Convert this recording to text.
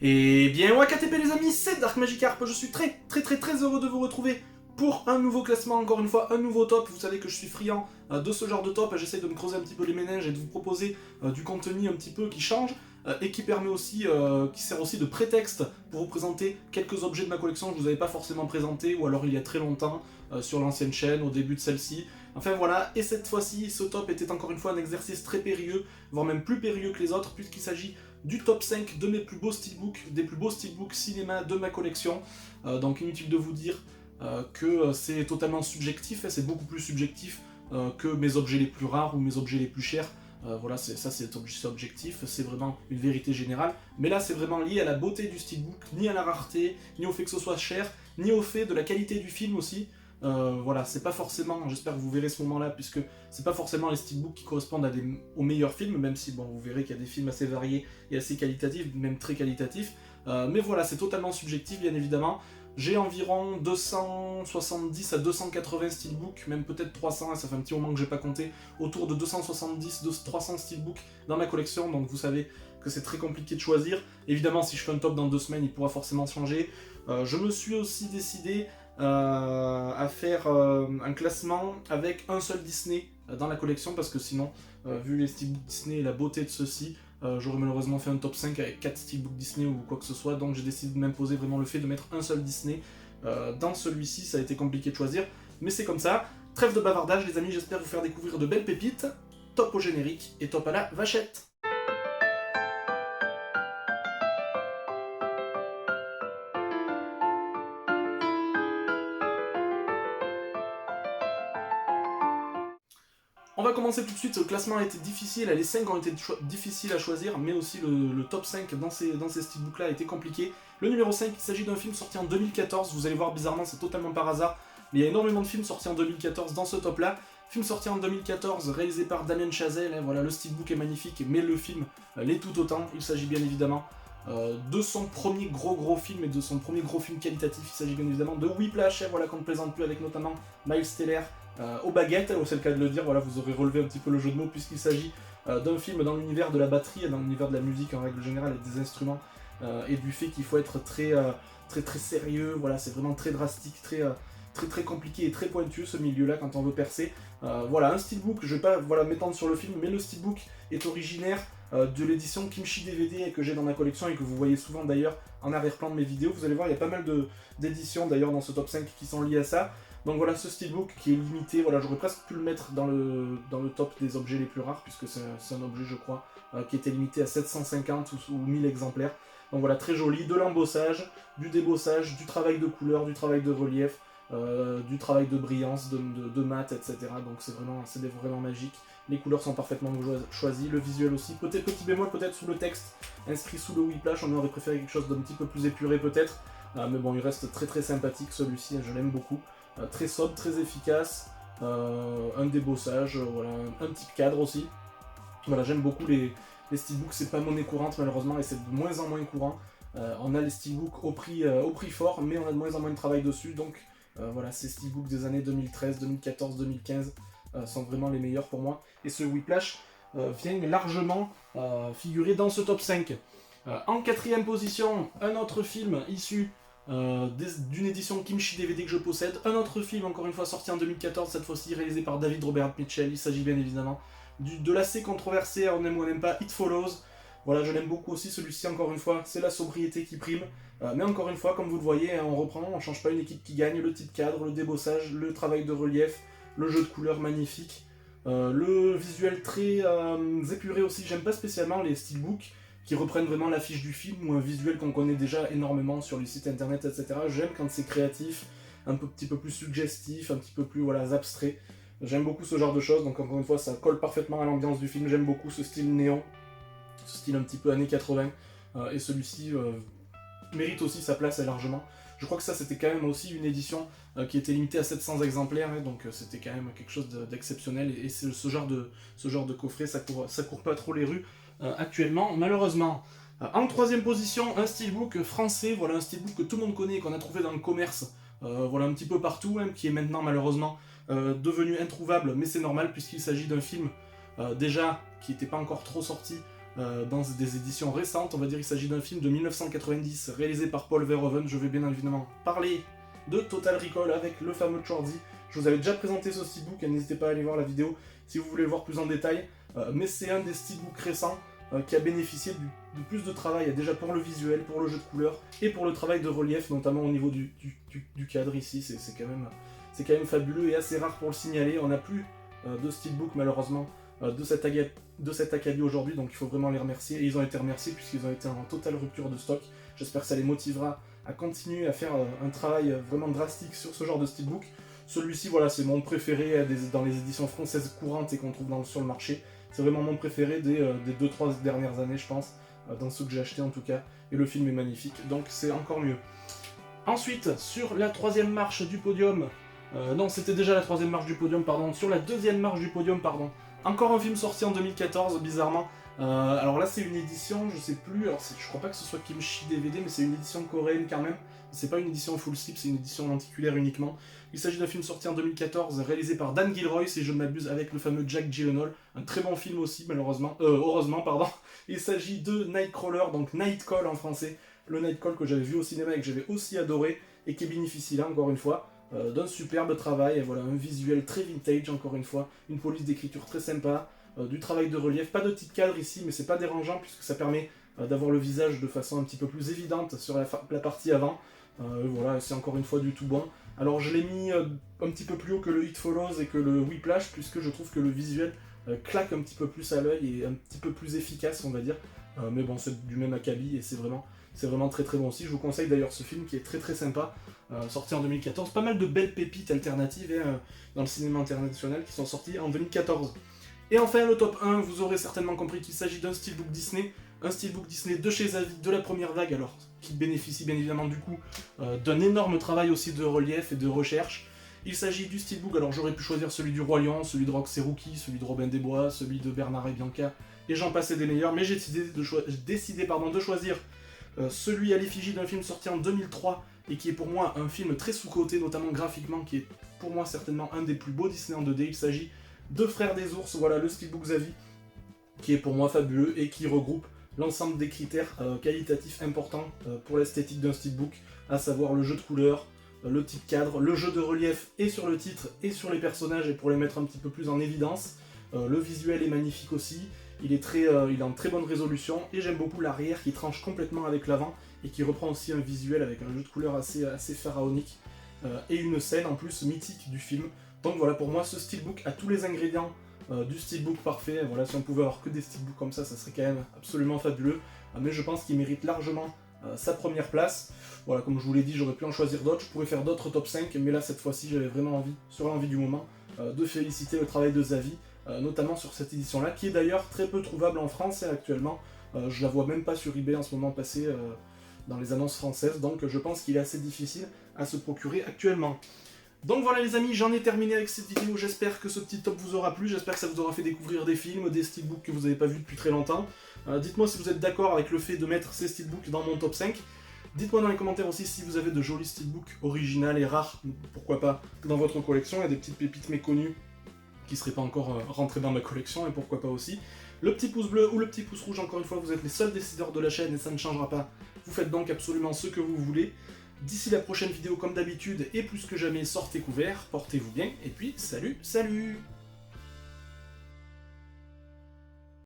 Et bien, WKTP les amis, c'est Dark Magikarp, je suis très heureux de vous retrouver pour un nouveau classement, encore une fois, un nouveau top. Vous savez que je suis friand de ce genre de top, j'essaie de me creuser un petit peu les méninges et de vous proposer du contenu un petit peu qui change et qui permet aussi, qui sert aussi de prétexte pour vous présenter quelques objets de ma collection que je vous avais pas forcément présenté, ou alors il y a très longtemps, sur l'ancienne chaîne, au début de celle-ci. Enfin voilà, et cette fois-ci, ce top était encore une fois un exercice très périlleux, voire même plus périlleux que les autres, puisqu'il s'agit du top 5 de mes plus beaux steelbooks, des plus beaux steelbooks cinéma de ma collection. Donc inutile de vous dire que c'est totalement subjectif, c'est beaucoup plus subjectif que mes objets les plus rares ou mes objets les plus chers. Voilà, ça c'est objectif, c'est vraiment une vérité générale. Mais là c'est vraiment lié à la beauté du steelbook, ni à la rareté, ni au fait que ce soit cher, ni au fait de la qualité du film aussi. Voilà, c'est pas forcément, j'espère que vous verrez ce moment-là, puisque c'est pas forcément les steelbooks qui correspondent aux meilleurs films, même si bon, vous verrez qu'il y a des films assez variés et assez qualitatifs, même très qualitatifs. Mais voilà, c'est totalement subjectif, bien évidemment. J'ai environ 270 à 280 steelbooks, même peut-être 300, ça fait un petit moment que j'ai pas compté, autour de 270, 300 steelbooks dans ma collection, donc vous savez que c'est très compliqué de choisir. Évidemment, si je fais un top dans 2 semaines, il pourra forcément changer. Je me suis aussi décidé à faire un classement avec un seul Disney dans la collection, parce que sinon, vu les steelbooks Disney et la beauté de ceux-ci, j'aurais malheureusement fait un top 5 avec 4 steelbooks Disney ou quoi que ce soit, donc j'ai décidé de m'imposer vraiment le fait de mettre un seul Disney. Dans celui-ci, ça a été compliqué de choisir, mais c'est comme ça. Trêve de bavardage les amis, j'espère vous faire découvrir de belles pépites. Top au générique et top à la vachette. On va commencer tout de suite, le classement a été difficile, les 5 ont été difficiles à choisir, mais aussi le top 5 dans ces steelbooks là a été compliqué. Le numéro 5, il s'agit d'un film sorti en 2014, vous allez voir bizarrement c'est totalement par hasard, mais il y a énormément de films sortis en 2014 dans ce top là. Film sorti en 2014, réalisé par Damien Chazelle, voilà, le steelbook est magnifique, mais le film l'est tout autant. Il s'agit bien évidemment de son premier gros film et de son premier gros film qualitatif. Il s'agit bien évidemment de Whiplash, voilà, qu'on ne plaisante plus, avec notamment Miles Teller aux baguettes, c'est le cas de le dire, voilà, vous aurez relevé un petit peu le jeu de mots, puisqu'il s'agit d'un film dans l'univers de la batterie, dans l'univers de la musique en règle générale et des instruments, et du fait qu'il faut être très sérieux, voilà, c'est vraiment très drastique, très compliqué et très pointu ce milieu-là quand on veut percer. Voilà, un steelbook, je vais pas m'étendre sur le film, mais le steelbook est originaire de l'édition Kimchi DVD que j'ai dans ma collection et que vous voyez souvent d'ailleurs en arrière-plan de mes vidéos. Vous allez voir, il y a pas mal d'éditions d'ailleurs dans ce top 5 qui sont liées à ça. Donc voilà, ce steelbook qui est limité, voilà, j'aurais presque pu le mettre dans le top des objets les plus rares, puisque c'est un objet, je crois, qui était limité à 750 ou 1000 exemplaires. Donc voilà, très joli, de l'embossage, du débossage, du travail de couleur, du travail de relief, du travail de brillance, de mat, etc. Donc c'est vraiment magique. Les couleurs sont parfaitement choisies, le visuel aussi. Peut-être petit bémol, peut-être sous le texte inscrit sous le Whiplash, on aurait préféré quelque chose d'un petit peu plus épuré peut-être. Mais bon, il reste très sympathique celui-ci, je l'aime beaucoup. Très sobre, très efficace, un débossage, voilà, un type cadre aussi. Voilà, j'aime beaucoup les steelbooks, c'est pas monnaie courante malheureusement et c'est de moins en moins courant. On a les steelbooks au prix fort, mais on a de moins en moins de travail dessus, donc voilà, ces steelbooks des années 2013, 2014, 2015 sont vraiment les meilleurs pour moi. Et ce Whiplash vient largement figurer dans ce top 5. En 4ème position, un autre film issu d'une édition Kimchi DVD que je possède. Un autre film, encore une fois, sorti en 2014, cette fois-ci réalisé par David Robert Mitchell. Il s'agit bien évidemment de l'assez controversé, on aime ou on n'aime pas, It Follows. Voilà, je l'aime beaucoup aussi, celui-ci, encore une fois, c'est la sobriété qui prime. Mais encore une fois, comme vous le voyez, hein, on reprend, on change pas une équipe qui gagne, le type cadre, le débossage, le travail de relief, le jeu de couleurs magnifique, le visuel très épuré aussi. J'aime pas spécialement les steelbooks qui reprennent vraiment l'affiche du film ou un visuel qu'on connaît déjà énormément sur les sites internet, etc. J'aime quand c'est créatif, un petit peu plus suggestif, un petit peu plus abstrait. J'aime beaucoup ce genre de choses, donc encore une fois, ça colle parfaitement à l'ambiance du film. J'aime beaucoup ce style néon, ce style un petit peu années 80, et celui-ci mérite aussi sa place largement. Je crois que ça, c'était quand même aussi une édition qui était limitée à 700 exemplaires, hein, donc c'était quand même quelque chose d'exceptionnel, et ce genre de coffret, ça court pas trop les rues actuellement, malheureusement. En 3ème position, un steelbook français, voilà, un steelbook que tout le monde connaît et qu'on a trouvé dans le commerce, voilà, un petit peu partout, hein, qui est maintenant malheureusement devenu introuvable, mais c'est normal puisqu'il s'agit d'un film déjà qui n'était pas encore trop sorti dans des éditions récentes. On va dire qu'il s'agit d'un film de 1990 réalisé par Paul Verhoeven. Je vais bien évidemment parler de Total Recall avec le fameux Schwarzy. Je vous avais déjà présenté ce steelbook, n'hésitez pas à aller voir la vidéo si vous voulez le voir plus en détail. Mais c'est un des steelbooks récents qui a bénéficié de plus de travail, déjà pour le visuel, pour le jeu de couleurs et pour le travail de relief, notamment au niveau du cadre ici. C'est quand même fabuleux et assez rare pour le signaler. On n'a plus de steelbook malheureusement de cet acabit aujourd'hui, donc il faut vraiment les remercier. Et ils ont été remerciés puisqu'ils ont été en totale rupture de stock. J'espère que ça les motivera à continuer à faire un travail vraiment drastique sur ce genre de steelbook. Celui-ci, voilà, c'est mon préféré dans les éditions françaises courantes et qu'on trouve sur le marché. C'est vraiment mon préféré des 2-3 dernières années, je pense, dans ceux que j'ai acheté en tout cas. Et le film est magnifique, donc c'est encore mieux. Ensuite, sur la troisième marche du podium, non, c'était déjà la troisième marche du podium, pardon, sur la deuxième marche du podium, pardon, encore un film sorti en 2014, bizarrement. Alors là, c'est une édition, je sais plus, alors je crois pas que ce soit Kimchi DVD, mais c'est une édition coréenne quand même. C'est pas une édition full slip, c'est une édition lenticulaire uniquement. Il s'agit d'un film sorti en 2014, réalisé par Dan Gilroy, si je ne m'abuse, avec le fameux Jack Gyllenhaal. Un très bon film aussi, heureusement, pardon. Il s'agit de Nightcrawler, donc Nightcall en français. Le Nightcall que j'avais vu au cinéma et que j'avais aussi adoré, et qui bénéficie là, encore une fois, d'un superbe travail. Et voilà, un visuel très vintage, encore une fois. Une police d'écriture très sympa, du travail de relief. Pas de petit cadre ici, mais c'est pas dérangeant, puisque ça permet d'avoir le visage de façon un petit peu plus évidente sur la partie avant. Voilà, c'est encore une fois du tout bon. Alors je l'ai mis un petit peu plus haut que le It Follows et que le Whiplash, puisque je trouve que le visuel claque un petit peu plus à l'œil et un petit peu plus efficace, on va dire. Mais bon, c'est du même acabit et c'est vraiment très très bon aussi. Je vous conseille d'ailleurs ce film qui est très très sympa, sorti en 2014. Pas mal de belles pépites alternatives dans le cinéma international qui sont sorties en 2014. Et enfin, le top 1, vous aurez certainement compris qu'il s'agit d'un steelbook Disney. Un steelbook Disney de chez Avis, de la première vague, alors qui bénéficie bien évidemment du coup d'un énorme travail aussi de relief et de recherche. Il s'agit du steelbook, alors j'aurais pu choisir celui du Roi Lion, celui de Rox et Rookie, celui de Robin des Bois, celui de Bernard et Bianca, et j'en passais des meilleurs, mais j'ai décidé de choisir celui à l'effigie d'un film sorti en 2003, et qui est pour moi un film très sous-coté, notamment graphiquement, qui est pour moi certainement un des plus beaux Disney en 2D. Il s'agit de Frères des Ours, voilà le steelbook Zavi, qui est pour moi fabuleux et qui regroupe l'ensemble des critères qualitatifs importants pour l'esthétique d'un steelbook, à savoir le jeu de couleurs, le petit cadre, le jeu de relief et sur le titre et sur les personnages et pour les mettre un petit peu plus en évidence. Le visuel est magnifique aussi, il est en très bonne résolution et j'aime beaucoup l'arrière qui tranche complètement avec l'avant et qui reprend aussi un visuel avec un jeu de couleurs assez pharaonique et une scène en plus mythique du film. Donc voilà, pour moi ce steelbook a tous les ingrédients du steelbook parfait. Voilà, si on pouvait avoir que des steelbooks comme ça serait quand même absolument fabuleux. Mais je pense qu'il mérite largement sa première place. Voilà, comme je vous l'ai dit, j'aurais pu en choisir d'autres. Je pourrais faire d'autres top 5, mais là, cette fois-ci, j'avais vraiment envie, sur l'envie du moment, de féliciter le travail de Zavi, notamment sur cette édition-là, qui est d'ailleurs très peu trouvable en France actuellement. Je la vois même pas sur eBay en ce moment passée dans les annonces françaises, donc je pense qu'il est assez difficile à se procurer actuellement. Donc voilà les amis, j'en ai terminé avec cette vidéo, j'espère que ce petit top vous aura plu, j'espère que ça vous aura fait découvrir des films, des steelbooks que vous n'avez pas vus depuis très longtemps. Dites-moi si vous êtes d'accord avec le fait de mettre ces steelbooks dans mon top 5. Dites-moi dans les commentaires aussi si vous avez de jolis steelbooks originales et rares, pourquoi pas, dans votre collection, il y a des petites pépites méconnues qui ne seraient pas encore rentrées dans ma collection, et pourquoi pas aussi. Le petit pouce bleu ou le petit pouce rouge, encore une fois, vous êtes les seuls décideurs de la chaîne et ça ne changera pas. Vous faites donc absolument ce que vous voulez. D'ici la prochaine vidéo, comme d'habitude, et plus que jamais, sortez couverts, portez-vous bien, et puis salut, salut!